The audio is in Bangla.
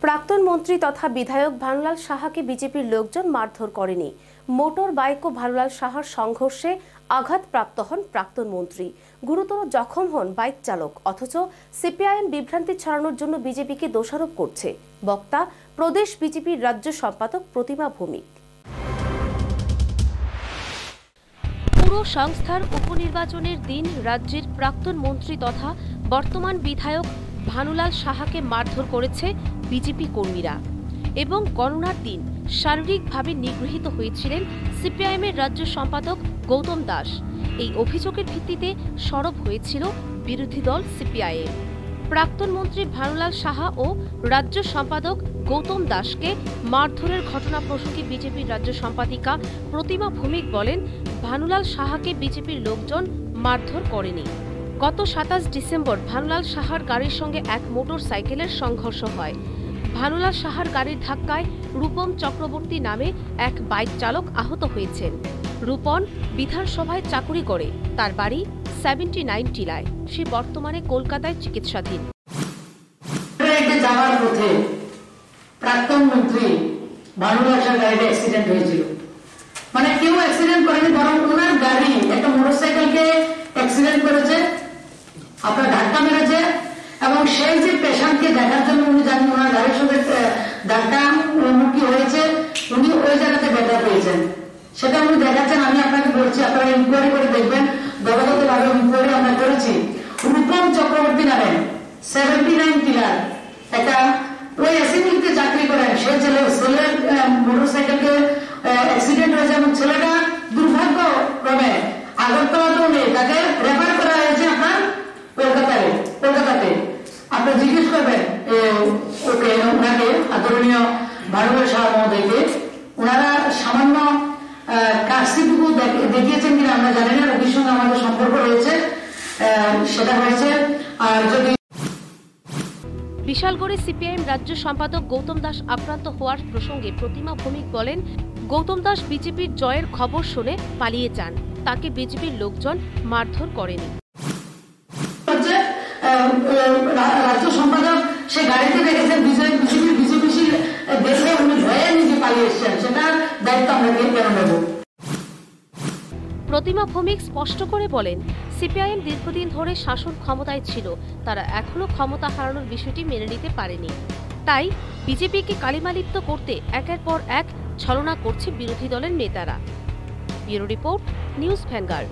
প্রাক্তন মন্ত্রী তথা বিধায়ক ভানুলাল সাহাকে বিজেপির লোকজন মারধর করেনি। মোটর বাইক ও ভানুলাল সাহার সংঘর্ষে আঘাতপ্রাপ্ত হন প্রাক্তন মন্ত্রী। গুরুতর জখম হন বাইক চালক। অথচ সিপিআইএম বিভ্রান্তি ছড়ানোর জন্য বিজেপিকে দোষারোপ করছে। বক্তা প্রদেশ বিজেপির রাজ্য সম্পাদক প্রতিমা ভৌমিক। পুর সংস্থার উপনির্বাচনের দিন রাজ্যের প্রাক্তন মন্ত্রী তথা বর্তমান বিধায়ক ভানুলাল সাহাকে মারধর করেছে বিজেপি কর্মীরা এবং গণনার দিন শারীরিকভাবে নিগৃহীত হয়েছিলেন সিপিআইএমের রাজ্য সম্পাদক গৌতম দাস। এই অভিযোগের ভিত্তিতে সরব হয়েছিল বিরোধী দল সিপিআইএম। প্রাক্তন মন্ত্রী ভানুলাল সাহা ও রাজ্য সম্পাদক গৌতম দাসকে মারধরের ঘটনা প্রসঙ্গে বিজেপির রাজ্য সম্পাদিকা প্রতিমা ভৌমিক বলেন, ভানুলাল সাহাকে বিজেপির লোকজন মারধর করেনি। গত ২৭ ডিসেম্বর ভানুলাল সাহার গাড়ির সঙ্গে এক মোটর সাইকেলের সংঘর্ষ হয়। ভানুলাল সাহার গাড়ির ধাক্কায় রূপম চক্রবর্তী নামে এক বাইক চালক আহত হয়েছেন। রূপন বিধানসভায় চাকুরি করে, তার বাড়ি 79 টিলায়। সে বর্তমানে কলকাতায় চিকিৎসাধীন। যাওয়ার পথে প্রাক্তন মন্ত্রী ভানুলাল সাহার গাড়িতে অ্যাক্সিডেন্ট হয়েছিল। মানে কেউ অ্যাক্সিডেন্ট করেনি, বরং ওনার গাড়ি একটা মোটরসাইকেলকে অ্যাক্সিডেন্ট করেছে, আপনার ধাক্কা মেরেছে। এবং সেই যে পেশেন্টকে দেখার জন্য উনি জানেন ওনার গাড়ির সঙ্গে ধাক্কা মুখী হয়েছে, উনি ওই জায়গাতে ব্যথা পেয়েছেন, সেটা উনি দেখাচ্ছেন। আমি আপনাকে বলছি, আপনারা ইনকোয়ারি করে দেখবেন। দলগতভাবে ইনকোয়ারি আমরা করেছি। রূপম চক্রবর্তী নামেন 79 টিলার একটা ওই অ্যাসেম্বলিতে চাকরি করেন। সেই ছেলের মোটরসাইকেলকে অ্যাক্সিডেন্ট হয়েছে এবং ছেলেটা দুর্ভাগ্যক্রমে আগরতলাতেও নেই, তাকে রেফার করা হয়েছে আপনার কলকাতাতে। আপনি জিজ্ঞেস করবেন ওকে, ওনাকে আদরণীয় ভানুলাল সাহা মহোদয়কে, ওনারা সামান্য কাজটুকু দেখিয়েছেন কিনা আমরা জানি না। রোগীর সঙ্গে আমাদের সম্পর্ক রয়েছে, সেটা হয়েছে। আর যদি বিশালগড়ে সিপিআইএম রাজ্য সম্পাদক গৌতম দাস আক্রান্ত হওয়ার প্রসঙ্গে প্রতিমা ভৌমিক বলেন, গৌতম দাস বিজেপির জয়ের খবর শুনে পালিয়ে যান, তাকে বিজেপির লোকজন মারধর করেনি। রাজ্য সম্পাদক সে গাড়িতে দেখেছেন বিজেপি দেখে উনি ভয়ে নিজে পালিয়ে এসেছেন, সেটার দায়িত্ব আমরা কেন নেব? প্রতিমা ভৌমিক স্পষ্ট করে বলেন, সিপিআইএম দীর্ঘদিন ধরে শাসন ক্ষমতায় ছিল, তারা এখনো ক্ষমতা হারানোর বিষয়টি মেনে নিতে পারেনি। তাই বিজেপিকে কালিমালিপ্ত করতে একের পর এক ছলনা করছে বিরোধী দলের নেতারা। Bureau report, news vanguard.